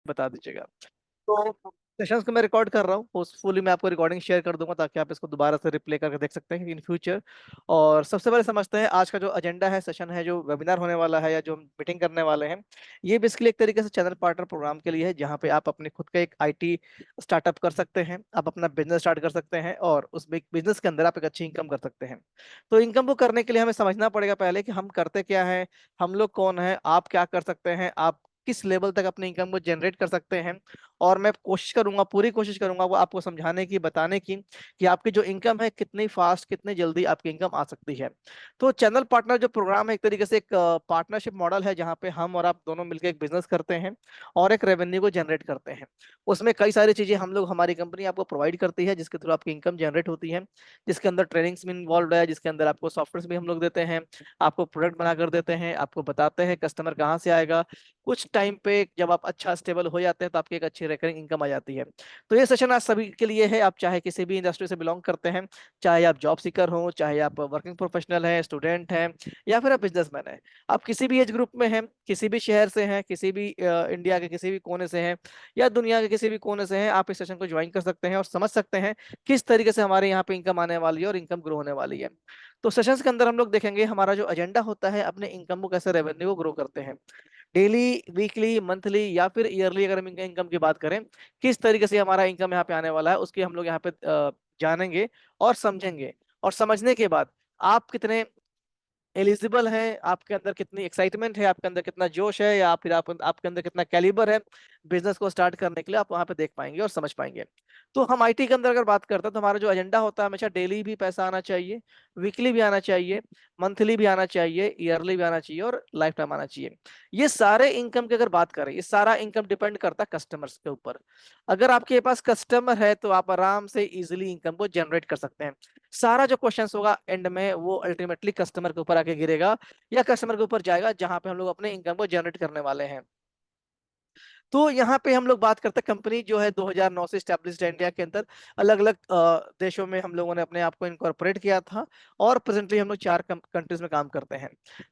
बता दीजिएगा। तो सेशंस को मैं रिकॉर्ड कर रहा हूँ, होपफुली मैं आपको रिकॉर्डिंग शेयर कर दूंगा ताकि आप इसको दोबारा से रिप्ले करके देख सकते हैं इन फ्यूचर। और सबसे पहले समझते हैं आज का जो एजेंडा है, सेशन है, जो वेबिनार होने वाला है या जो हम मीटिंग करने वाले हैं। ये बेसिकली एक तरीके से चैनल पार्टनर प्रोग्राम के लिए है, जहाँ पे आप अपने खुद का एक आईटी स्टार्टअप कर सकते हैं, आप अपना बिजनेस स्टार्ट कर सकते हैं और उस बिजनेस के अंदर आप एक अच्छी इनकम कर सकते हैं। तो इनकम को करने के लिए हमें समझना पड़ेगा पहले कि हम करते क्या है, हम लोग कौन है, आप क्या कर सकते हैं, आप किस लेवल तक अपनी इनकम को जनरेट कर सकते हैं। और मैं कोशिश करूंगा, पूरी कोशिश करूंगा वो आपको समझाने की, बताने की कि आपकी जो इनकम है कितनी फास्ट, कितनी जल्दी आपकी इनकम आ सकती है। तो चैनल पार्टनर जो प्रोग्राम है एक तरीके से एक पार्टनरशिप मॉडल है, जहाँ पे हम और आप दोनों मिलकर एक बिजनेस करते हैं और एक रेवेन्यू को जनरेट करते हैं। उसमें कई सारी चीजें हम लोग, हमारी कंपनी आपको प्रोवाइड करती है, जिसके थ्रू आपकी इनकम जनरेट होती है, जिसके अंदर ट्रेनिंग्स भी इन्वॉल्व है, जिसके अंदर आपको सॉफ्टवेयर भी हम लोग देते हैं, आपको प्रोडक्ट बना कर देते हैं, आपको बताते हैं कस्टमर कहाँ से आएगा। कुछ टाइम पे जब आप अच्छा स्टेबल हो जाते हैं तो आपकी एक अच्छी रिकरिंग इनकम आ जाती है। तो ये सेशन आज सभी के लिए है, आप चाहे किसी भी इंडस्ट्री से बिलोंग करते हैं, चाहे आप जॉब सीकर हो, चाहे आप वर्किंग प्रोफेशनल हैं, स्टूडेंट हैं, या फिर आप बिजनेसमैन हैं। आप किसी भी एज ग्रुप में हैं, किसी भी शहर से हैं, किसी भी इंडिया के किसी भी कोने से हैं, या दुनिया के किसी भी कोने से हैं, आप इस सेशन को ज्वाइन कर सकते हैं और समझ सकते हैं किस तरीके से हमारे यहाँ पे इनकम आने वाली है और इनकम ग्रो होने वाली है। तो सेशंस के अंदर हम लोग देखेंगे हमारा जो एजेंडा होता है, अपने इनकम को कैसे, रेवेन्यू को ग्रो करते हैं, डेली, वीकली, मंथली या फिर ईयरली। अगर हम इनकम की बात करें, किस तरीके से हमारा इनकम यहाँ पे आने वाला है, उसकी हम लोग यहाँ पे जानेंगे और समझेंगे। और समझने के बाद आप कितने एलिजिबल है, आपके अंदर कितनी एक्साइटमेंट है, आपके अंदर कितना जोश है, या फिर आपके अंदर कितना कैलिबर है बिजनेस को स्टार्ट करने के लिए, आप वहां पे देख पाएंगे और समझ पाएंगे। तो हम आईटी के अंदर अगर बात करते हैं तो हमारा जो एजेंडा होता है, हमेशा डेली भी पैसा आना चाहिए, वीकली भी आना चाहिए, मंथली भी आना चाहिए, ईयरली भी आना चाहिए और लाइफ टाइम आना चाहिए। ये सारे इनकम की अगर बात करें, ये सारा इनकम डिपेंड करता है कस्टमर्स के ऊपर। अगर आपके पास कस्टमर है तो आप आराम से इजिली इनकम को जनरेट कर सकते हैं। सारा जो क्वेश्चन होगा एंड में वो अल्टीमेटली कस्टमर के ऊपर आके गिरेगा या कस्टमर के ऊपर जाएगा, जहां पे हम लोग अपने इनकम को जनरेट करने वाले हैं। तो यहाँ पे हम लोग बात करते हैं, कंपनी जो है 2009 से स्टैब्लिश्ड है इंडिया के अंदर। अलग अलग देशों में हम लोगों ने अपने आप को इनकॉर्पोरेट किया था और प्रेजेंटली हम लोग 4 कंट्रीज में काम करते हैं।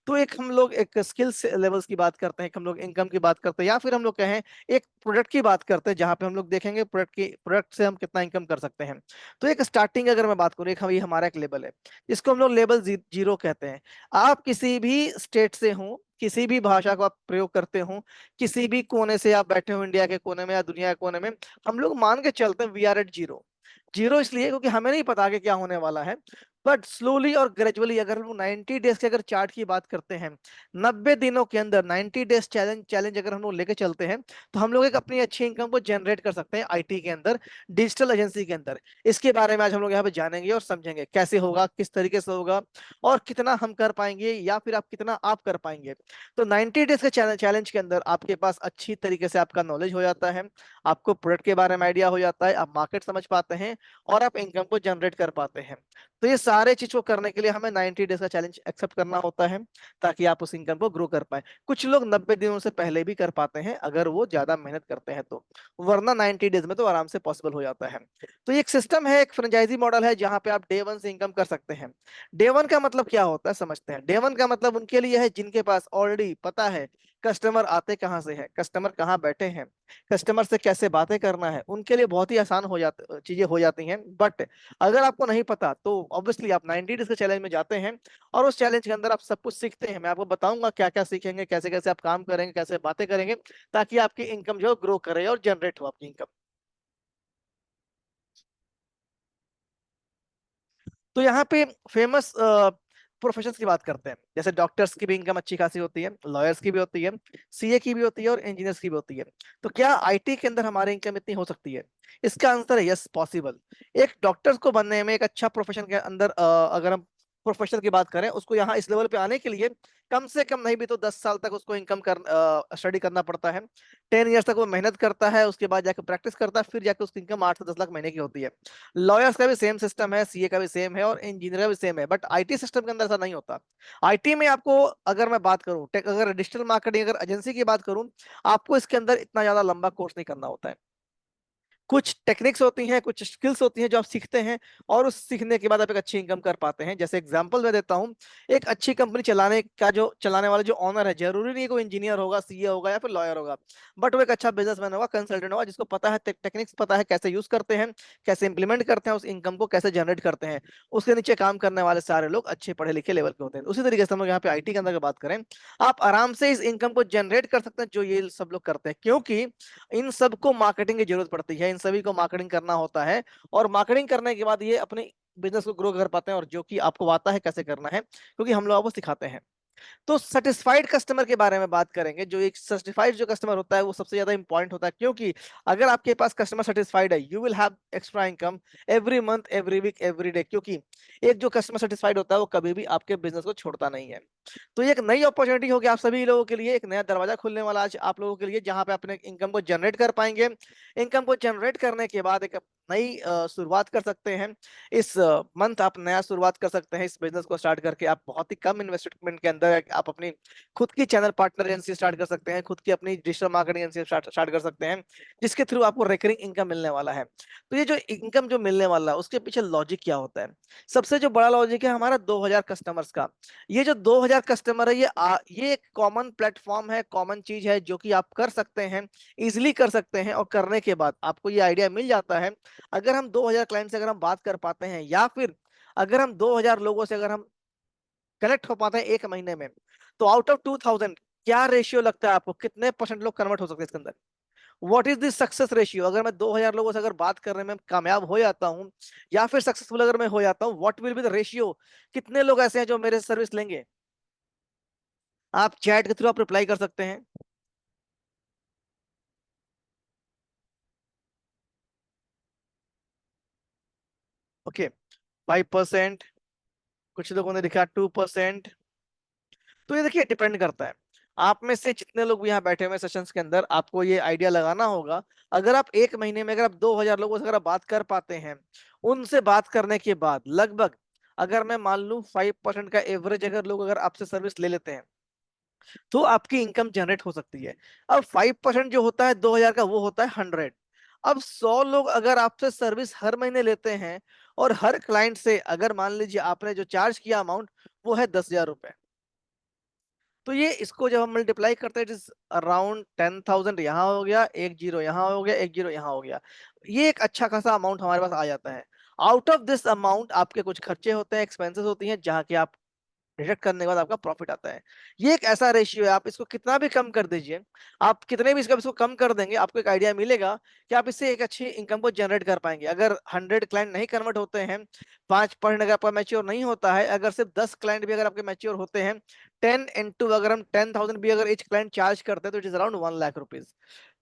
तो एक हम लोग एक स्किल्स लेवल्स की बात करते हैं, हम लोग इनकम की बात करते हैं, या फिर हम लोग कहें एक प्रोडक्ट की बात करते हैं, जहाँ पे हम लोग देखेंगे प्रोडक्ट से हम कितना इनकम कर सकते हैं। तो एक स्टार्टिंग अगर मैं बात करूँ, एक ये हमारा एक लेवल है, जिसको हम लोग लेवल 0 कहते हैं। आप किसी भी स्टेट से हो, किसी भी भाषा को आप प्रयोग करते हो, किसी भी कोने से आप बैठे हो, इंडिया के कोने में या दुनिया के कोने में, हम लोग मान के चलते हैं we are at zero. Zero इसलिए क्योंकि हमें नहीं पता आगे क्या होने वाला है। बट स्लोली और ग्रेजुअली अगर हम 90 डेज के अगर चार्ट की बात करते हैं, 90 दिनों के अंदर 90 डेज चैलेंज चैलेंज अगर हम लोग लेके चलते हैं, तो हम लोग एक अपनी अच्छी इनकम को जनरेट कर सकते हैं आईटी के अंदर, डिजिटल एजेंसी के अंदर। इसके बारे में आज हम लोग यहाँ पे जानेंगे और समझेंगे कैसे होगा, किस तरीके से होगा, और कितना हम कर पाएंगे या फिर आप कितना आप कर पाएंगे। तो 90 डेज के चैलेंज के अंदर आपके पास अच्छी तरीके से आपका नॉलेज हो जाता है, आपको प्रोडक्ट के बारे में आइडिया हो जाता है, आप मार्केट समझ पाते हैं और आप इनकम को जनरेट कर पाते हैं। तो ये सारे चीज को करने के लिए हमें 90 डेज का चैलेंज एक्सेप्ट करना होता है, ताकि आप उस इनकम को ग्रो कर पाए। कुछ लोग 90 दिनों से पहले भी कर पाते हैं अगर वो ज्यादा मेहनत करते हैं तो, वरना 90 डेज में तो आराम से पॉसिबल हो जाता है। तो ये एक सिस्टम है, एक फ्रेंचाइजी मॉडल है, जहां पे आप डे वन से इनकम कर सकते हैं। डे वन का मतलब क्या होता है समझते हैं। डे वन का मतलब उनके लिए है जिनके पास ऑलरेडी पता है कस्टमर आते कहाँ से है, कस्टमर कहाँ बैठे हैं, कस्टमर से कैसे बातें करना है, उनके लिए बहुत ही आसान हो जाती चीजें हो जाती हैं। बट अगर आपको नहीं पता तो ऑब्वियसली आप 90 डेज के चैलेंज में जाते हैं और उस चैलेंज के अंदर आप सब कुछ सीखते हैं। मैं आपको बताऊंगा क्या क्या सीखेंगे, कैसे कैसे आप काम करेंगे, कैसे बातें करेंगे, ताकि आपकी इनकम जो ग्रो करे और जनरेट हो आपकी इनकम। तो यहाँ पे फेमस प्रोफेशंस की बात करते हैं, जैसे डॉक्टर्स की भी इनकम अच्छी खासी होती है, लॉयर्स की भी होती है, सीए की भी होती है और इंजीनियर्स की भी होती है। तो क्या आईटी के अंदर हमारी इनकम इतनी हो सकती है? इसका आंसर है यस, पॉसिबल। एक डॉक्टर्स को बनने में, एक अच्छा प्रोफेशन के अंदर अगर हम प्रोफेशनल की बात करें, उसको यहाँ इस लेवल पे आने के लिए कम से कम नहीं भी तो 10 साल तक उसको इनकम कर स्टडी करना पड़ता है। 10 ईयर्स तक वो मेहनत करता है, उसके बाद जाकर प्रैक्टिस करता है, फिर जाकर उसकी इनकम 8 से 10 लाख महीने की होती है। लॉयर्स का भी सेम सिस्टम है, सीए का भी सेम है और इंजीनियर का भी सेम है। बट आईटी सिस्टम के अंदर ऐसा नहीं होता। आईटी में आपको, अगर मैं बात करूं अगर डिजिटल मार्केटिंग, अगर एजेंसी की बात करूं, आपको इसके अंदर इतना ज्यादा लंबा कोर्स नहीं करना होता है। कुछ टेक्निक्स होती हैं, कुछ स्किल्स होती हैं जो आप सीखते हैं, और उस सीखने के बाद आप एक अच्छी इनकम कर पाते हैं। जैसे एग्जांपल मैं देता हूँ, एक अच्छी कंपनी चलाने वाला जो ऑनर है, जरूरी नहीं है कोई इंजीनियर होगा, सीए होगा या फिर लॉयर होगा, बट वो एक अच्छा बिजनेसमैन होगा, कंसल्टेंट होगा, जिसको पता है, टेक्निक्स पता है, कैसे यूज करते हैं, कैसे इंप्लीमेंट करते हैं, उस इनकम को कैसे जनरेट करते हैं। उसके नीचे काम करने वाले सारे लोग अच्छे पढ़े लिखे लेवल के होते हैं। उसी तरीके से हम लोग यहाँ पे आईटी के अंदर की बात करें, आप आराम से इस इनकम को जनरेट कर सकते हैं जो ये सब लोग करते हैं, क्योंकि इन सबको मार्केटिंग की जरूरत पड़ती है, इन सभी को मार्केटिंग करना होता है, और मार्केटिंग करने के बाद ये अपने बिजनेस को ग्रो कर पाते हैं, और जो कि आपको आता है कैसे करना है, क्योंकि हम लोग आपको सिखाते हैं। तो सेटिस्फाइड कस्टमर के बारे में बात करेंगे। जो एक सेटिस्फाइड जो कस्टमर होता है वो सबसे ज्यादा इंपॉर्टेंट होता है, क्योंकि अगर आपके पास कस्टमर सेटिस्फाइड है, you will have extra income every month, every week, every day, क्योंकि एक जो कस्टमर सेटिस्फाइड होता है वो कभी भी आपके बिजनेस को छोड़ता नहीं है। तो ये एक नई अपॉर्चुनिटी होगी आप सभी लोगों के लिए, एक नया दरवाजा खुलने वाला आज आप लोगों के लिए, जहां पे अपने इनकम को जनरेट कर पाएंगे। इनकम को जनरेट करने के बाद एक नई शुरुआत कर सकते हैं। इस मंथ आप नया शुरुआत कर सकते हैं, इस बिजनेस को स्टार्ट करके आप बहुत ही कम इन्वेस्टमेंट के अंदर आप अपनी खुद की चैनल पार्टनर एजेंसी स्टार्ट कर सकते हैं, खुद की अपनी डिजिटल मार्केटिंग एजेंसी स्टार्ट कर सकते हैं, जिसके थ्रू आपको रिकरिंग इनकम मिलने वाला है। तो ये जो इनकम जो मिलने वाला है उसके पीछे लॉजिक क्या होता है? सबसे जो बड़ा लॉजिक है हमारा 2000 कस्टमर्स का। ये जो 2000 कस्टमर है, ये एक कॉमन प्लेटफॉर्म है, कॉमन चीज है जो कि आप कर सकते हैं, इजिली कर सकते हैं, और करने के बाद आपको ये आइडिया मिल जाता है। अगर हम 2000 क्लाइंट से अगर हम बात कर पाते हैं, या फिर अगर हम 2000 लोगों से अगर हम कनेक्ट हो पाते हैं एक महीने में, तो आउट ऑफ 2000 क्या रेशियो लगता है आपको, कितने परसेंट लोग कन्वर्ट हो सकते हैं इसके अंदर? What is this success ratio? अगर मैं 2000 लोगों से अगर बात करने में कामयाब हो जाता हूं, या फिर सक्सेसफुल अगर मैं हो जाता हूं, what will be the ratio? कितने लोग ऐसे हैं जो मेरे सर्विस लेंगे? आप चैट के थ्रू आप रिप्लाई कर सकते हैं। ओके, 5%, कुछ लोगों ने लिखा 2%। तो ये देखिए डिपेंड करता है, आप में से जितने लोग भी यहाँ बैठे हुए सेशंस के अंदर, आपको ये आइडिया लगाना होगा। अगर आप एक महीने में अगर आप 2000 लोगों से अगर आप बात कर पाते हैं, उनसे बात करने के बाद लगभग, अगर मैं मान लूं 5% का एवरेज अगर लोग अगर आपसे सर्विस ले लेते हैं, तो आपकी इनकम जनरेट हो सकती है। अब 5% जो होता है 2000 का, वो होता है 100। अब 100 लोग अगर आपसे सर्विस हर महीने लेते हैं, और हर क्लाइंट से अगर मान लीजिए आपने जो चार्ज किया अमाउंट वो है 10,000 रुपए, तो ये इसको जब हम मल्टीप्लाई करते हैं, इट इज अराउंड 10,000। यहाँ हो गया एक जीरो, यहाँ हो गया एक जीरो, यहाँ हो गया, ये एक अच्छा खासा अमाउंट हमारे पास आ जाता है। आउट ऑफ दिस अमाउंट आपके कुछ खर्चे होते हैं, एक्सपेंसेस होती हैं, जहाँ के आप डिडक्ट करने के बाद आपका प्रॉफिट आता है। ये एक ऐसा रेशियो है, आप इसको कितना भी कम कर दीजिए, आप कितने भी इसको कम कर देंगे, आपको एक आइडिया मिलेगा कि आप इससे एक अच्छी इनकम को जनरेट कर पाएंगे। अगर 100 क्लाइंट नहीं कन्वर्ट होते हैं, 5% अगर आपका मैच्योर नहीं होता है, अगर सिर्फ 10 क्लाइंट भी अगर आपके मैच्योर होते हैं, 10 into अगर हम 10,000 भी अगर each क्लाइंट चार्ज करते हैं, तो it is around 1 lakh rupees.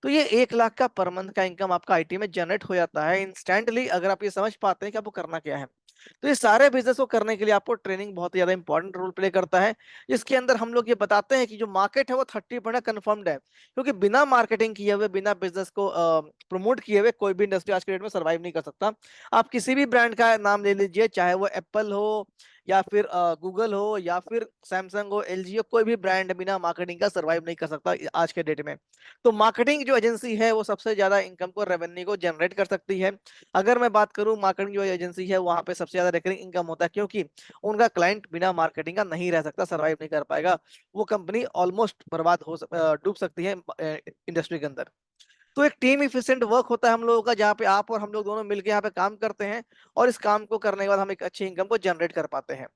तो ये 1 लाख का पर मंथ का इनकम आपका आईटी में जनरेट हो जाता है इंस्टेंटली, अगर आप ये समझ पाते हैं कि आपको करना क्या है। तो ये सारे बिजनेस को करने के लिए आपको ट्रेनिंग बहुत ही ज्यादा इंपॉर्टेंट रोल प्ले करता है। इसके अंदर हम लोग ये बताते हैं कि जो मार्केट है वो 30% कंफर्म्ड है, क्योंकि बिना मार्केटिंग किए हुए, बिना बिजनेस को प्रमोट किए हुए कोई भी इंडस्ट्री आज के डेट में सर्वाइव नहीं कर सकता। आप किसी भी ब्रांड का नाम ले लीजिए, चाहे वो एप्पल हो, या फिर गूगल हो, या फिर सैमसंग हो, एलजी हो, कोई भी ब्रांड बिना मार्केटिंग का सर्वाइव नहीं कर सकता आज के डेट में। तो मार्केटिंग जो एजेंसी है वो सबसे ज्यादा इनकम को, रेवेन्यू को जनरेट कर सकती है। अगर मैं बात करूं, मार्केटिंग जो एजेंसी है वहां पे सबसे ज्यादा रिकरिंग इनकम होता है, क्योंकि उनका क्लाइंट बिना मार्केटिंग का नहीं रह सकता, सर्वाइव नहीं कर पाएगा। वो कंपनी ऑलमोस्ट बर्बाद डूब सकती है इंडस्ट्री के अंदर। तो एक टीम इफिशिएंट वर्क होता है हम लोगों का, जहाँ पे आप और हम लोग दोनों मिलकर यहाँ पे काम करते हैं, और इस काम को करने के बाद हम एक अच्छी इनकम को जनरेट कर पाते हैं।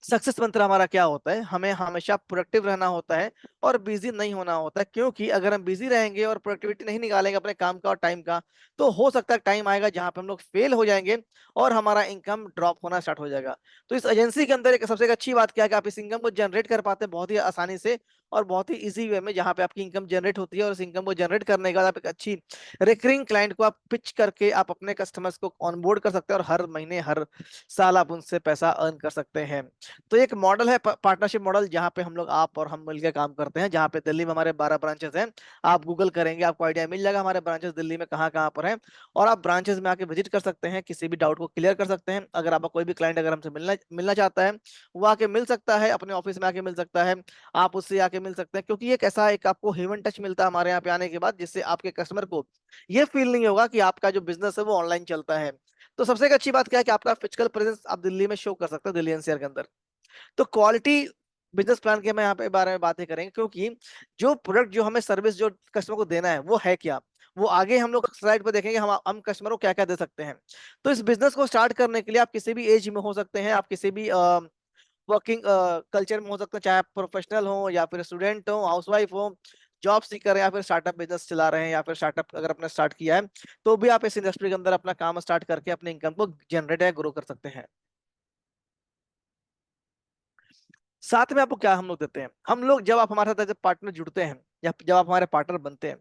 सक्सेस मंत्र हमारा क्या होता है? हमें हमेशा प्रोडक्टिव रहना होता है, और बिजी नहीं होना होता है, क्योंकि अगर हम बिजी रहेंगे और प्रोडक्टिविटी नहीं निकालेंगे अपने काम का और टाइम का, तो हो सकता है टाइम आएगा जहां पे हम लोग फेल हो जाएंगे, और हमारा इनकम ड्रॉप होना स्टार्ट हो जाएगा। तो इस एजेंसी के अंदर एक सबसे अच्छी बात क्या है कि आप इस इनकम को जनरेट कर पाते हैं बहुत ही आसानी से, और बहुत ही इजी वे में, जहां पे आपकी इनकम जनरेट होती है, और इस इनकम को जनरेट करने के बाद आप एक अच्छी रिकरिंग क्लाइंट को आप पिच करके आप अपने कस्टमर्स को ऑनबोर्ड कर सकते हैं, और हर महीने हर साल आप उनसे पैसा अर्न कर सकते हैं। तो एक मॉडल है पार्टनरशिप मॉडल, जहाँ पे हम लोग, आप और हम मिलकर काम करते हैं, जहाँ पे दिल्ली में हमारे 12 ब्रांचेस हैं। आप गूगल करेंगे आपको आइडिया मिल जाएगा हमारे ब्रांचेस दिल्ली में कहाँ कहाँ पर हैं, और आप ब्रांचेस में आके विजिट कर सकते हैं, किसी भी डाउट को क्लियर कर सकते हैं। अगर आपका कोई भी क्लाइंट अगर हमसे मिलना मिलना चाहता है, वो आके मिल सकता है, अपने ऑफिस में आके मिल सकता है, आप उससे आके मिल सकते हैं, क्योंकि एक ऐसा एक आपको ह्यूमन टच मिलता है हमारे यहाँ पे आने के बाद, जिससे आपके कस्टमर को ये फील नहीं होगा कि आपका जो बिजनेस है वो ऑनलाइन चलता है। तो सबसे एक अच्छी बात क्या है कि आपका फिजिकल प्रेजेंस आप दिल्ली में शो कर सकते हैं, दिल्ली एनसीआर के अंदर। तो क्वालिटी बिजनेस प्लान के हम यहाँ पे बारे में बातें करेंगे, क्योंकि जो प्रोडक्ट जो हमें सर्विस जो कस्टमर को देना है वो है क्या, वो आगे हम लोग स्लाइड पर देखेंगे हम कस्टमर को क्या क्या दे सकते हैं। तो इस बिजनेस को स्टार्ट करने के लिए आप किसी भी एज में हो सकते हैं, आप किसी भी वर्किंग कल्चर में हो सकते हैं, चाहे आप प्रोफेशनल हो या फिर स्टूडेंट हो, हाउसवाइफ हो, जॉब सीकर या फिर स्टार्टअप बिजनेस चला रहे हैं, या फिर स्टार्टअप अगर आपने स्टार्ट किया है तो भी आप इस इंडस्ट्री के अंदर अपना काम स्टार्ट करके अपने इनकम को जनरेट या ग्रो कर सकते हैं। साथ में आपको क्या हम लोग देते हैं, हम लोग जब आप हमारे साथ जब पार्टनर जुड़ते हैं या जब आप हमारे पार्टनर बनते हैं,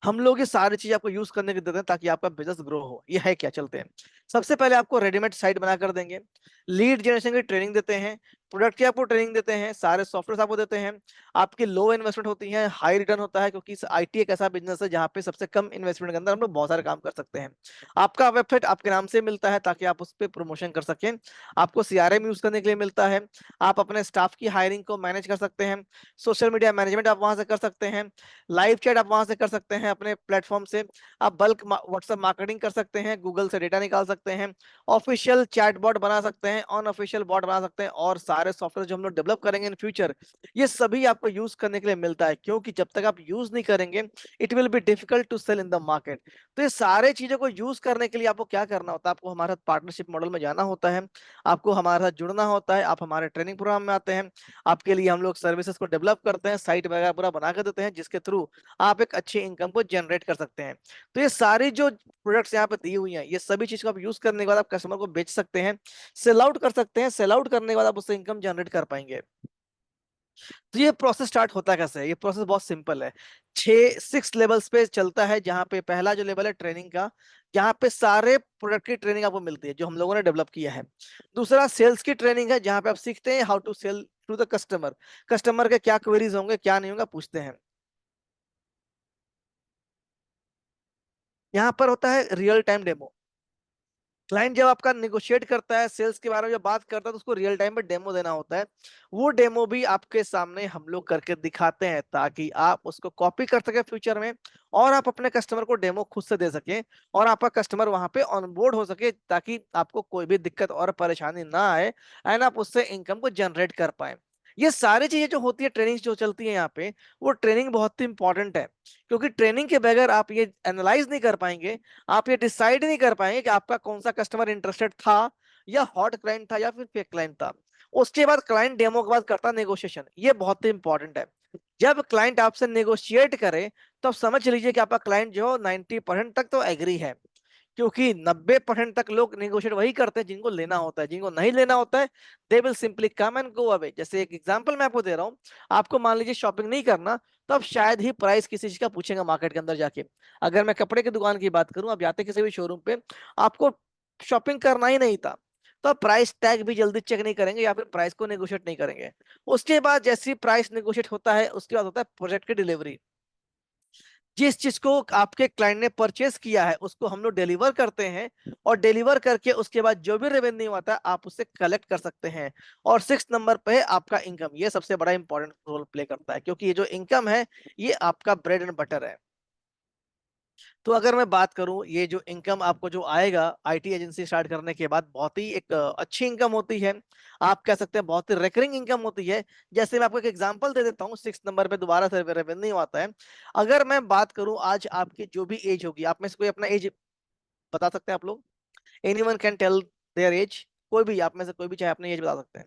हम लोग ये सारी चीज आपको यूज करने के देते हैं ताकि आपका बिजनेस ग्रो हो। ये है क्या, चलते हैं। सबसे पहले आपको रेडीमेड साइट बना कर देंगे, लीड जनरेशन की ट्रेनिंग देते हैं, प्रोडक्ट की आपको ट्रेनिंग देते हैं, सारे सॉफ्टवेयर आपको देते हैं। आपकी लो इन्वेस्टमेंट होती है, हाई रिटर्न होता है, क्योंकि आईटी एक ऐसा बिजनेस है जहाँ पे सबसे कम इन्वेस्टमेंट के अंदर हम लोग बहुत सारे काम कर सकते हैं। आपका वेबसाइट आपके नाम से मिलता है ताकि आप उस पर प्रमोशन कर सकें। आपको सीआरएम यूज करने के लिए मिलता है, आप अपने स्टाफ की हायरिंग को मैनेज कर सकते हैं, सोशल मीडिया मैनेजमेंट आप वहां से कर सकते हैं, लाइव चैट आप वहां से कर सकते हैं अपने प्लेटफॉर्म से, आप बल्क व्हाट्सएप मार्केटिंग कर सकते हैं, गूगल से डेटा निकाल सकते हैं, ऑफिशियल चैटबॉट बना सकते हैं, अनऑफिशियल बॉट बना सकते हैं, और सारे सॉफ्टवेयर जो हम लोग डेवलप करेंगे इन फ्यूचर, ये सभी आपको यूज करने के लिए मिलता है, क्योंकि जब तक आप यूज नहीं करेंगे it will be difficult to sell in the market. तो ये सारे चीजों को यूज करने के लिए आपको क्या करना होता है, आपको हमारे साथ पार्टनरशिप मॉडल में जाना होता है, आपको हमारे साथ जुड़ना होता है, आप हमारे ट्रेनिंग प्रोग्राम में आते हैं, आपके लिए हम लोग सर्विसेज को डेवलप करते हैं, साइट वगैरह पूरा बना कर देते हैं, जिसके थ्रू आप एक अच्छी इनकम को जनरेट कर सकते हैं। तो ये सारी जो प्रोडक्ट्स यहाँ पे दी हुई हैं, ये सभी चीज को आप यूज करने के बाद आप कस्टमर को बेच सकते हैं, सेल आउट कर सकते हैं, सेल आउट करने के बाद आप उससे इनकम जनरेट कर पाएंगे। तो ये प्रोसेस स्टार्ट होता कैसे है, ये प्रोसेस बहुत सिंपल है। 6 लेवल्स पे चलता है, जहाँ पे पहला जो लेवल है ट्रेनिंग का, जहाँ पे सारे प्रोडक्ट की ट्रेनिंग आपको मिलती है जो हम लोगों ने डेवलप किया है। दूसरा सेल्स की ट्रेनिंग है, जहाँ पे आप सीखते हैं how to sell to the customer, customer के क्या क्वेरीज होंगे क्या नहीं होंगे पूछते हैं। यहाँ पर होता है रियल टाइम डेमो, क्लाइंट जब आपका निगोशिएट करता है सेल्स के बारे में जब बात करता है तो उसको रियल टाइम में डेमो देना होता है। वो डेमो भी आपके सामने हम लोग करके दिखाते हैं ताकि आप उसको कॉपी कर सके फ्यूचर में, और आप अपने कस्टमर को डेमो खुद से दे सके, और आपका कस्टमर वहां पे ऑनबोर्ड हो सके, ताकि आपको कोई भी दिक्कत और परेशानी ना आए, एंड आप उससे इनकम को जनरेट कर पाए। ये सारी चीजें जो होती है, ट्रेनिंग जो चलती है यहाँ पे, वो ट्रेनिंग बहुत ही इंपॉर्टेंट है, क्योंकि ट्रेनिंग के बगैर आप ये एनालाइज नहीं कर पाएंगे, आप ये डिसाइड नहीं कर पाएंगे कि आपका कौन सा कस्टमर इंटरेस्टेड था, या हॉट क्लाइंट था या फिर फेक क्लाइंट था। उसके बाद क्लाइंट डेमो के बाद करता नेगोशिएशन, ये बहुत ही इंपॉर्टेंट है। जब क्लाइंट आपसे नेगोशिएट करे तो आप समझ लीजिए कि आपका क्लाइंट जो 90% तक तो एग्री है, क्योंकि 90% तक लोग नेगोशिएट वही करते हैं जिनको लेना होता है, जिनको नहीं लेना होता है they will simply come and go away. जैसे एक एग्जांपल मैं आपको दे रहा हूँ, आपको मान लीजिए शॉपिंग नहीं करना, तो आप शायद ही प्राइस किसी चीज का पूछेंगे मार्केट के अंदर जाके। अगर मैं कपड़े की दुकान की बात करूं, आप जाते किसी भी शोरूम पे, आपको शॉपिंग करना ही नहीं था, तो आप प्राइस टैग भी जल्दी चेक नहीं करेंगे या फिर प्राइस को नेगोशिएट नहीं करेंगे। उसके बाद जैसे ही प्राइस नेगोशिएट होता है उसके बाद होता है प्रोजेक्ट की डिलीवरी। जिस चीज को आपके क्लाइंट ने परचेस किया है उसको हम लोग डिलीवर करते हैं, और डिलीवर करके उसके बाद जो भी रेवेन्यू आता है आप उससे कलेक्ट कर सकते हैं। और 6 नंबर पे है आपका इनकम, ये सबसे बड़ा इंपॉर्टेंट रोल प्ले करता है, क्योंकि ये जो इनकम है ये आपका ब्रेड एंड बटर है। तो अगर मैं बात करूं, ये जो इनकम आपको जो आएगा आईटी एजेंसी स्टार्ट करने के बाद, बहुत ही एक अच्छी इनकम होती है, आप कह सकते हैं बहुत ही रेकरिंग इनकम होती है। जैसे मैं आपको एक एग्जांपल दे देता हूँ, 6 नंबर पे दोबारा से रेवेन्यू आता है। अगर मैं बात करूं आज आपकी जो भी एज होगी, आप में से कोई अपना एज बता सकते हैं आप लोग, anyone can tell their age, कोई भी आप में से कोई भी चाहे अपनी एज बता सकते हैं।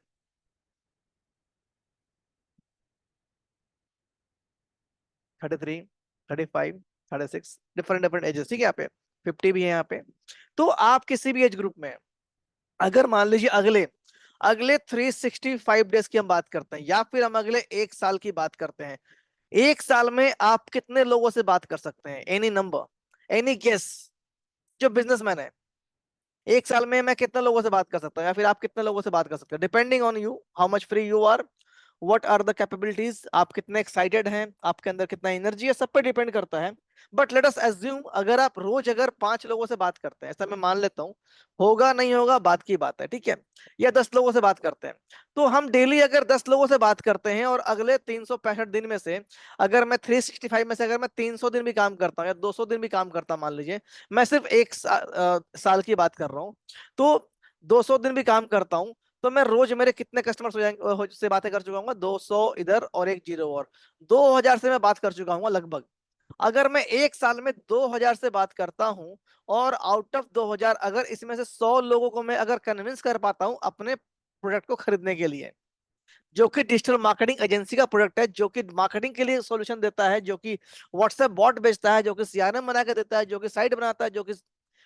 33, 35, 36, डिफरेंट डिफरेंट एजेस, ठीक है यहाँ पे 50 भी है यहाँ पे। तो आप किसी भी एज ग्रुप में, अगर मान लीजिए अगले अगले 365 डेज की हम बात करते हैं, या फिर हम अगले 1 साल की बात करते हैं, 1 साल में आप कितने लोगों से बात कर सकते हैं, एनी नंबर, एनी गेस, जो बिजनेसमैन है, 1 साल में मैं कितने लोगों से बात कर सकता हूँ, या फिर आप कितने लोगों से बात कर सकते हैं, depending on you how much free you are, what are the capabilities, आप कितने एक्साइटेड हैं, आपके अंदर कितना एनर्जी है, सब पे डिपेंड करता है। बट लेट अस एज्यूम अगर आप रोज अगर 5 लोगों से बात करते हैं, ऐसा मैं मान लेता हूँ, होगा नहीं होगा बात की बात है, ठीक है, या 10 लोगों से बात करते हैं, तो हम डेली अगर 10 लोगों से बात करते हैं और अगले 365 दिन में से अगर मैं 365 में से अगर मैं 300 दिन भी काम करता हूँ या 200 दिन भी काम करता हूँ, मान लीजिए मैं सिर्फ एक साल की बात कर रहा हूँ, तो 200 दिन भी काम करता हूँ, तो मैं रोज मेरे कितने कस्टमर्स हो जाएंगे, से बातें कर चुका हूँ, 200 इधर और एक जीरो और 2000 से मैं बात कर चुका हूँ लगभग। अगर मैं एक साल में 2000 से बात करता हूं और आउट ऑफ 2000 अगर इसमें से 100 लोगों को मैं अगर कन्विंस कर पाता हूं अपने प्रोडक्ट को खरीदने के लिए, जो कि डिजिटल मार्केटिंग एजेंसी का प्रोडक्ट है, जो कि मार्केटिंग के लिए सॉल्यूशन देता है, जो कि व्हाट्सएप बॉट बेचता है, जो कि सीआरएम बना के देता है, जो कि साइट बनाता है, जो कि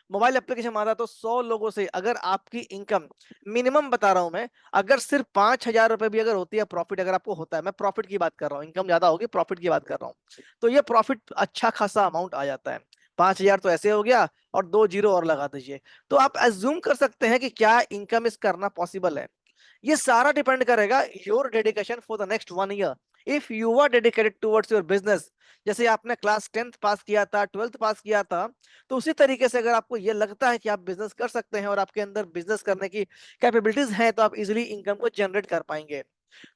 मोबाइल एप्लीकेशन बनाता है, तो 100 लोगों से अगर आपकी इनकम मिनिमम बता रहा हूं मैं, अगर सिर्फ 5,000 रुपए भी अगर होती है प्रॉफिट, अगर आपको होता है, मैं प्रॉफिट की बात कर रहा हूँ, इनकम ज्यादा होगी, प्रॉफिट की बात कर रहा हूँ, तो ये प्रॉफिट अच्छा खासा अमाउंट आ जाता है। 5,000 तो ऐसे हो गया और 2 जीरो और लगा दीजिए, तो आप एज्यूम कर सकते हैं कि क्या इनकम इस करना पॉसिबल है। ये सारा डिपेंड करेगा your dedication for the next 1 year. If you are dedicated towards your business, जैसे आपने क्लास 10th पास किया था, 12th पास किया था, तो उसी तरीके से अगर आपको ये लगता है कि आप बिजनेस कर सकते हैं और आपके अंदर बिजनेस करने की कैपेबिलिटीज हैं, तो आप इजिली इनकम को जनरेट कर पाएंगे।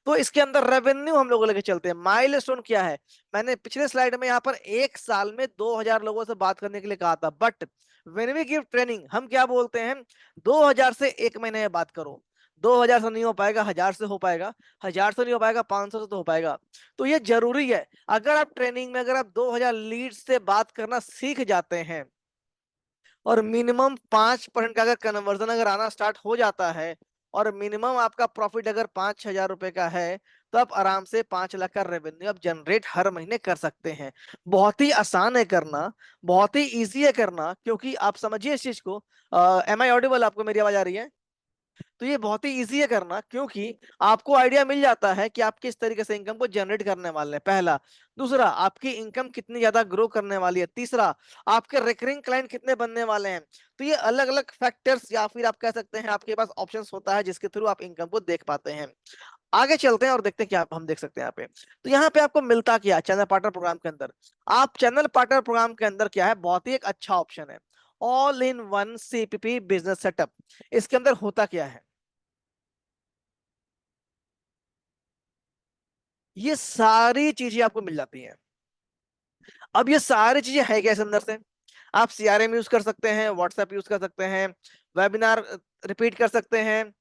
तो इसके अंदर रेवेन्यू हम लोग लेके चलते हैं, माइलस्टोन क्या है, मैंने पिछले स्लाइड में यहाँ पर एक साल में 2000 लोगों से बात करने के लिए कहा था, but when we give training हम क्या बोलते हैं, 2000 से एक महीने में बात करो। 2000 से नहीं हो पाएगा, 1000 से हो पाएगा, 1000 से नहीं हो पाएगा, 500 से तो हो पाएगा। तो ये जरूरी है, अगर आप ट्रेनिंग में अगर आप 2000 लीड से बात करना सीख जाते हैं और मिनिमम 5% का अगर कन्वर्जन अगर आना स्टार्ट हो जाता है और मिनिमम आपका प्रॉफिट अगर 5,000 रुपए का है, तो आप आराम से 5 लाख का रेवेन्यू आप जनरेट हर महीने कर सकते हैं। बहुत ही आसान है करना, बहुत ही इजी है करना, क्योंकि आप समझिए इस चीज को। एम आई ऑडिबल, आपको मेरी आवाज आ रही है? तो ये बहुत ही इजी है करना, क्योंकि आपको आइडिया मिल जाता है कि आप किस तरीके से इनकम को जनरेट करने वाले हैं, पहला। दूसरा, आपकी इनकम कितनी ज्यादा ग्रो करने वाली है। तीसरा, आपके रिकरिंग क्लाइंट कितने बनने वाले हैं। तो ये अलग अलग फैक्टर्स या फिर आप कह सकते हैं आपके पास ऑप्शंस होता है जिसके थ्रू आप इनकम को देख पाते हैं। आगे चलते हैं और देखते हैं क्या हम देख सकते हैं यहाँ पे। तो यहाँ पे आपको मिलता क्या चैनल पार्टनर प्रोग्राम के अंदर, आप चैनल पार्टनर प्रोग्राम के अंदर क्या है, बहुत ही एक अच्छा ऑप्शन है, all in one CPP business setup. इसके अंदर होता क्या है, ये सारी चीजें आपको मिल जाती हैं। अब ये सारी चीजें है क्या इस अंदर से, आप सीआरएम यूज कर सकते हैं, व्हाट्सएप यूज कर सकते हैं, वेबिनार रिपीट कर सकते हैं,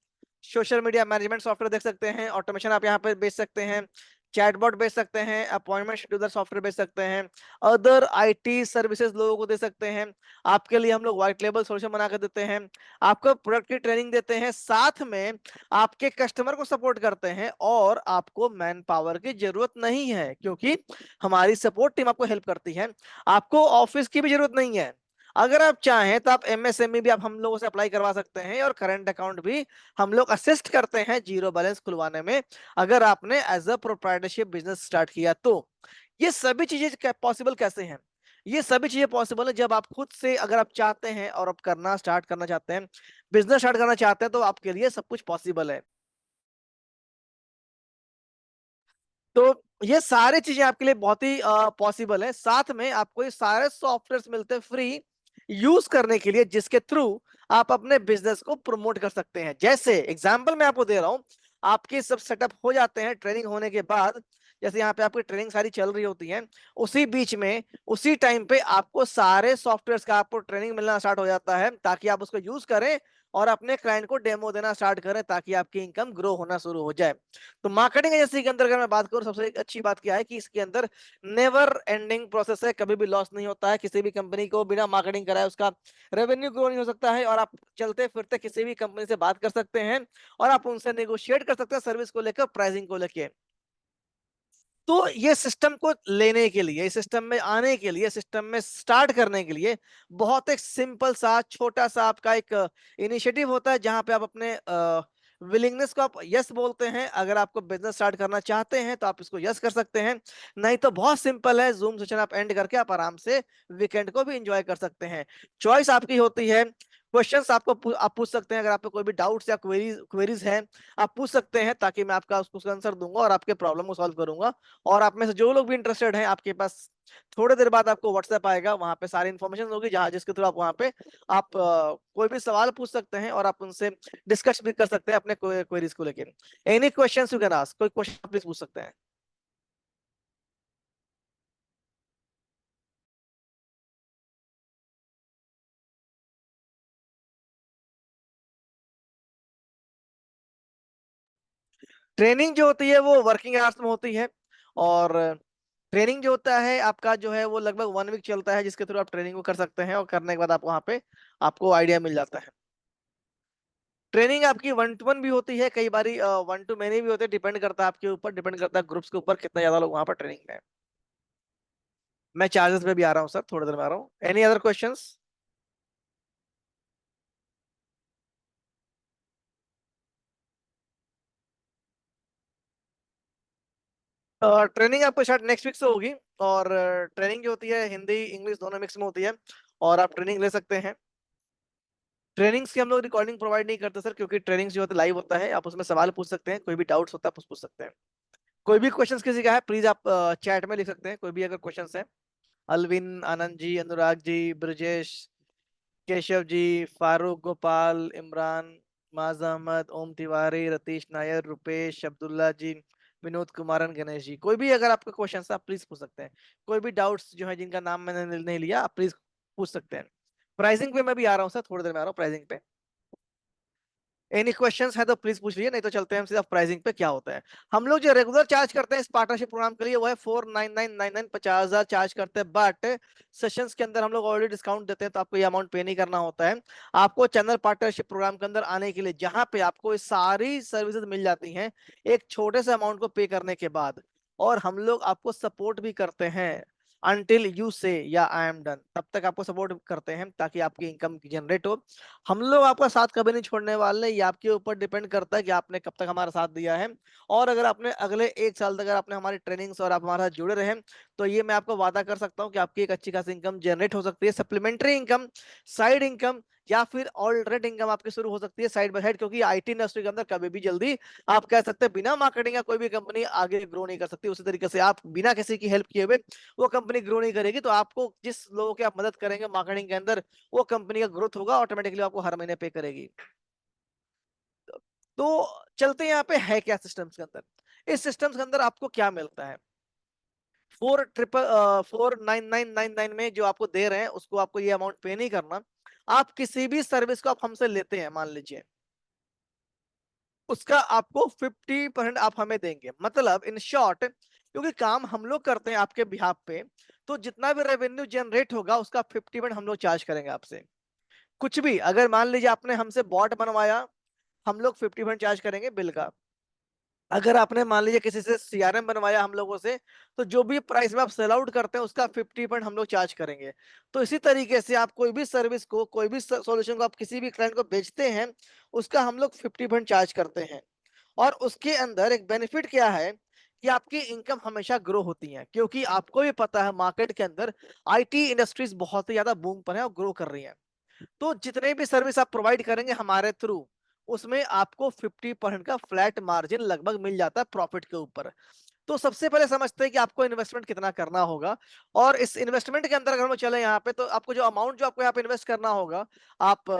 सोशल मीडिया मैनेजमेंट सॉफ्टवेयर देख सकते हैं, ऑटोमेशन आप यहाँ पे बेच सकते हैं, चैटबॉट बेच सकते हैं, अपॉइंटमेंट शेड्यूलर सॉफ्टवेयर बेच सकते हैं, अदर आईटी सर्विसेज लोगों को दे सकते हैं। आपके लिए हम लोग व्हाइट लेबल सॉल्यूशन बना कर देते हैं, आपको प्रोडक्ट की ट्रेनिंग देते हैं, साथ में आपके कस्टमर को सपोर्ट करते हैं, और आपको मैन पावर की जरूरत नहीं है, क्योंकि हमारी सपोर्ट टीम आपको हेल्प करती है। आपको ऑफिस की भी जरूरत नहीं है, अगर आप चाहें तो आप एमएसएमई भी आप हम लोगों से अप्लाई करवा सकते हैं, और करंट अकाउंट भी हम लोग असिस्ट करते हैं जीरो बैलेंस खुलवाने में, अगर आपने as a proprietorship business start किया तो। ये सभी चीजें पॉसिबल कैसे हैं, ये सभी चीजें पॉसिबल है जब आप खुद से अगर आप चाहते हैं और आप करना स्टार्ट करना चाहते हैं, बिजनेस स्टार्ट करना चाहते हैं, तो आपके लिए सब कुछ पॉसिबल है। तो ये सारी चीजें आपके लिए बहुत ही पॉसिबल है, साथ में आपको ये सारे सॉफ्टवेयर मिलते हैं फ्री यूज करने के लिए, जिसके थ्रू आप अपने बिजनेस को प्रमोट कर सकते हैं। जैसे एग्जांपल मैं आपको दे रहा हूं, आपके सब सेटअप हो जाते हैं ट्रेनिंग होने के बाद, जैसे यहाँ पे आपकी ट्रेनिंग सारी चल रही होती है, उसी बीच में उसी टाइम पे आपको सारे सॉफ्टवेयर का आपको ट्रेनिंग मिलना स्टार्ट हो जाता है, ताकि आप उसको यूज करें और अपने क्लाइंट को डेमो देना स्टार्ट करें, ताकि आपकी इनकम ग्रो होना शुरू हो जाए। तो मार्केटिंग एजेंसी के अंदर अगर मैं बात करूं, सबसे एक अच्छी बात क्या है कि इसके अंदर नेवर एंडिंग प्रोसेस है, कभी भी लॉस नहीं होता है, किसी भी कंपनी को बिना मार्केटिंग कराए उसका रेवेन्यू ग्रो नहीं हो सकता है, और आप चलते फिरते किसी भी कंपनी से बात कर सकते हैं और आप उनसे नेगोशिएट कर सकते हैं सर्विस को लेकर, प्राइसिंग को लेकर। तो ये सिस्टम को लेने के लिए, सिस्टम में आने के लिए, सिस्टम में स्टार्ट करने के लिए बहुत एक सिंपल सा छोटा सा आपका एक इनिशिएटिव होता है, जहां पे आप अपने विलिंगनेस को आप यस बोलते हैं। अगर आपको बिजनेस स्टार्ट करना चाहते हैं तो आप इसको यस कर सकते हैं, नहीं तो बहुत सिंपल है, जूम सेशन आप एंड करके आप आराम से वीकेंड को भी एंजॉय कर सकते हैं। चॉइस आपकी होती है, क्वेश्चंस आप पूछ सकते हैं, अगर आपको कोई भी डाउट्स या क्वेरीज हैं आप पूछ सकते हैं, ताकि मैं आपका उसका आंसर दूंगा और आपके प्रॉब्लम को सॉल्व करूंगा। और आप में से जो लोग भी इंटरेस्टेड हैं, आपके पास थोड़ी देर बाद आपको व्हाट्सएप आएगा, वहां पे सारी इन्फॉर्मेशन होगी, जहां जिसके थ्रू आप वहां पे आप कोई भी सवाल पूछ सकते हैं और आप उनसे डिस्कस भी कर सकते हैं अपने क्वेरीज को लेकर। Any questions you can ask, कोई क्वेश्चन प्लीज पूछ सकते हैं। ट्रेनिंग जो होती है वो वर्किंग आवर्स में होती है, और ट्रेनिंग जो होता है आपका जो है वो लगभग 1 वीक चलता है, जिसके थ्रू आप ट्रेनिंग को कर सकते हैं, और करने के बाद आप वहाँ पे आपको आइडिया मिल जाता है। ट्रेनिंग आपकी 1 to 1 भी होती है, कई बारी 1 to many भी होते हैं, डिपेंड करता है आपके ऊपर, डिपेंड करता है ग्रुप्स के ऊपर कितने ज्यादा लोग वहाँ पर ट्रेनिंग में है। मैं चार्जेस पे भी आ रहा हूँ सर, थोड़ी देर में आ रहा हूँ। Any other questions? ट्रेनिंग आपको शायद नेक्स्ट वीक से होगी, और ट्रेनिंग जो होती है हिंदी इंग्लिश दोनों मिक्स में होती है, और आप ट्रेनिंग ले सकते हैं। ट्रेनिंग्स की हम लोग रिकॉर्डिंग प्रोवाइड नहीं करते सर, क्योंकि ट्रेनिंग्स जो होता है लाइव होता है, आप उसमें सवाल पूछ सकते हैं, कोई भी डाउट्स होता है आप पूछ सकते हैं। कोई भी क्वेश्चंस किसी का है प्लीज आप चैट में लिख सकते हैं, कोई भी अगर क्वेश्चंस है। अलविन, आनंद जी, अनुराग जी, ब्रजेश, केशव जी, फारूक, गोपाल, इमरान, माज अहमद, ओम तिवारी, रतीश नायर, रुपेश, अब्दुल्ला जी, विनोद कुमारन, गणेश जी, कोई भी अगर आपका क्वेश्चन है आप प्लीज पूछ सकते हैं। कोई भी डाउट्स जो है जिनका नाम मैंने नहीं लिया, आप प्लीज पूछ सकते हैं। प्राइसिंग पे मैं भी आ रहा हूँ सर, थोड़ी देर में आ रहा हूँ प्राइसिंग पे। एनी क्वेश्चंस है तो प्लीज पूछ लीजिए, नहीं तो चलते हैं हम सीधा प्राइसिंग पे। क्या होता है, हम लोग जो रेगुलर चार्ज करते हैं इस पार्टनरशिप प्रोग्राम के लिए वो है 49999, 50,000 चार्ज करते हैं, बट सेशंस के अंदर हम लोग ऑलरेडी डिस्काउंट देते हैं, तो आपको ये अमाउंट पे नहीं करना होता है। आपको चैनल पार्टनरशिप प्रोग्राम के अंदर आने के लिए, जहां पे आपको ये सारी सर्विसेज मिल जाती हैं एक छोटे से अमाउंट को पे करने के बाद, और हम लोग आपको सपोर्ट भी करते हैं अनटिल यू से या आई एम डन, तब तक आपको सपोर्ट करते हैं ताकि आपकी इनकम जनरेट हो। हम लोग आपका साथ कभी नहीं छोड़ने वाले, ये आपके ऊपर डिपेंड करता है कि आपने कब तक हमारा साथ दिया है। और अगर आपने अगले 1 साल तक अगर आपने हमारी ट्रेनिंग्स और आप हमारे साथ जुड़े रहे, तो ये मैं आपको वादा कर सकता हूँ कि आपकी एक अच्छी खासी इनकम जनरेट हो सकती है, सप्लीमेंट्री इनकम, साइड इनकम, या फिर ऑल्टरनेट इनकम आपकी शुरू हो सकती है साइड बाय साइड, क्योंकि आईटी इंडस्ट्री के अंदर कभी भी जल्दी आप कह सकते हैं बिना मार्केटिंग का कोई भी कंपनी आगे ग्रो नहीं कर सकती। उसी तरीके से आप बिना किसी की हेल्प किए हुए वो कंपनी ग्रो नहीं करेगी। तो आपको जिस लोगों की आप मदद करेंगे मार्केटिंग के अंदर, वो कंपनी का ग्रोथ होगा, ऑटोमेटिकली आपको हर महीने पे करेगी। तो चलते हैं यहाँ पे है क्या सिस्टम्स के अंदर। इस सिस्टम्स के अंदर आपको क्या मिलता है, 49999 में जो आपको दे रहे हैं उसको आपको ये अमाउंट पे नहीं करना। आप किसी भी सर्विस को आप हमसे लेते हैं मान लीजिए, उसका आपको 50% आप हमें देंगे, मतलब इन शॉर्ट, क्योंकि काम हम लोग करते हैं आपके बिहाफ पे, तो जितना भी रेवेन्यू जनरेट होगा उसका 50% हम लोग चार्ज करेंगे आपसे। कुछ भी अगर मान लीजिए आपने हमसे बॉट बनवाया, हम लोग 50% चार्ज करेंगे बिल का। अगर आपने मान लीजिए किसी से सीआरएम बनवाया हम लोगों से, तो जो भी प्राइस में आप सेल आउट करते हैं उसका 50% हम लोग चार्ज करेंगे। तो इसी तरीके से आप कोई भी सर्विस को, कोई भी सॉल्यूशन को आप किसी भी क्लाइंट को बेचते हैं, उसका हम लोग 50% चार्ज करते हैं। और उसके अंदर एक बेनिफिट क्या है कि आपकी इनकम हमेशा ग्रो होती है, क्योंकि आपको भी पता है मार्केट के अंदर आईटी इंडस्ट्रीज बहुत ही ज्यादा बूम पर है और ग्रो कर रही है। तो जितने भी सर्विस आप प्रोवाइड करेंगे हमारे थ्रू, उसमें आपको 50% का फ्लैट मार्जिन लगभग मिल जाता है प्रॉफिट के ऊपर। तो सबसे पहले समझते हैं कि आपको इन्वेस्टमेंट कितना करना होगा। और इस इन्वेस्टमेंट के अंदर अगर हम चले यहाँ पे, तो आपको जो अमाउंट जो आपको यहाँ पे इन्वेस्ट करना होगा, आप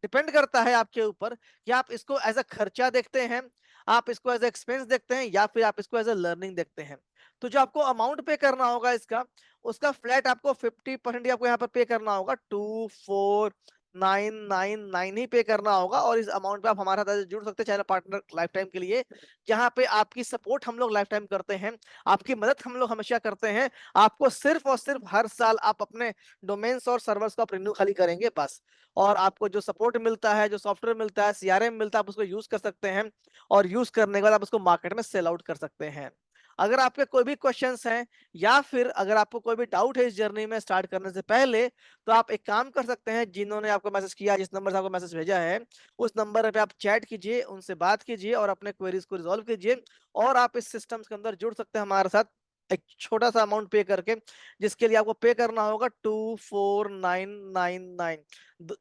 डिपेंड करता है आपके ऊपर कि आप इसको एज अ खर्चा देखते हैं, आप इसको एज एक्सपेंस देखते हैं, या फिर आप इसको एज अ लर्निंग देखते हैं। तो जो आपको अमाउंट पे करना होगा इसका, उसका फ्लैट आपको 50% आपको यहाँ पर पे करना होगा, 2499 ही पे करना होगा। और इस अमाउंट पे आप हमारे साथ जुड़ सकते हैं चैनल पार्टनर लाइफ टाइम के लिए, जहां पे आपकी सपोर्ट हम लोग लाइफ टाइम करते हैं, आपकी मदद हम लोग हमेशा करते हैं। आपको सिर्फ और सिर्फ हर साल आप अपने डोमेन्स और सर्वर्स को आप रिन्यू खाली करेंगे बस, और आपको जो सपोर्ट मिलता है, जो सॉफ्टवेयर मिलता है, सीआरएम मिलता है, आप उसको यूज कर सकते हैं, और यूज करने के बाद आप उसको मार्केट में सेल आउट कर सकते हैं। अगर आपके कोई भी क्वेश्चंस हैं, या फिर अगर आपको कोई भी डाउट है इस जर्नी में स्टार्ट करने से पहले, तो आप एक काम कर सकते हैं, जिन्होंने आपको मैसेज किया, जिस नंबर से आपको मैसेज भेजा है, उस नंबर पे आप चैट कीजिए, उनसे बात कीजिए और अपने क्वेरीज को रिजॉल्व कीजिए, और आप इस सिस्टम्स के अंदर जुड़ सकते हैं हमारे साथ। एक छोटा सा अमाउंट पे करके, जिसके लिए आपको पे करना होगा 24,999,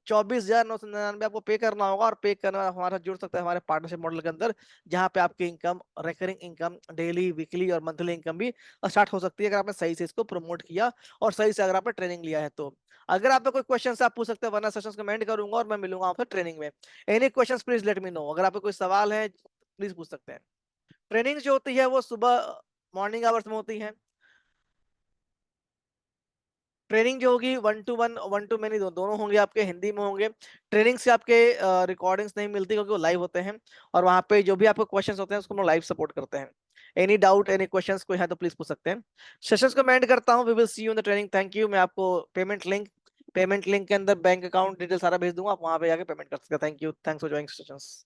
24,999 आपको पे करना होगा। और पे करना हमारा जुड़ सकता है हमारे पार्टनरशिप मॉडल के अंदर, जहाँ पे आपकी income, recurring income, daily, weekly और मंथली इनकम भी स्टार्ट हो सकती है, अगर आपने सही से इसको प्रमोट किया और सही से अगर आपने ट्रेनिंग लिया है तो। अगर आप पे कोई क्वेश्चन आप पूछ सकते हैं, वरना सेशंस कमेंट करूंगा और मैं मिलूंगा आपसे ट्रेनिंग में। Any questions please let me know. अगर आपको कोई सवाल है प्लीज पूछ सकते हैं। ट्रेनिंग जो होती है वो सुबह मॉर्निंग आवर्स में होती है। ट्रेनिंग जो होगी 1 to 1, 1 to many, दोनों होंगे आपके, हिंदी में होंगे। ट्रेनिंग से आपके रिकॉर्डिंग्स नहीं मिलती क्योंकि वो लाइव होते हैं, और वहाँ पे जो भी आपको क्वेश्चंस होते हैं उसको हम लाइव सपोर्ट करते हैं। एनी डाउट, एनी क्वेश्चंस कोई है तो प्लीज पूछ सकते हैं। सेशंस को मैं एंड करता हूँ। We will see you in the training. Thank you. मैं आपको पेमेंट लिंक के अंदर बैंक अकाउंट डिटेल सारा भेज दूंगा, आप वहाँ पे जाके पेमेंट कर सकते हैं। Thank you, thanks for joining sessions.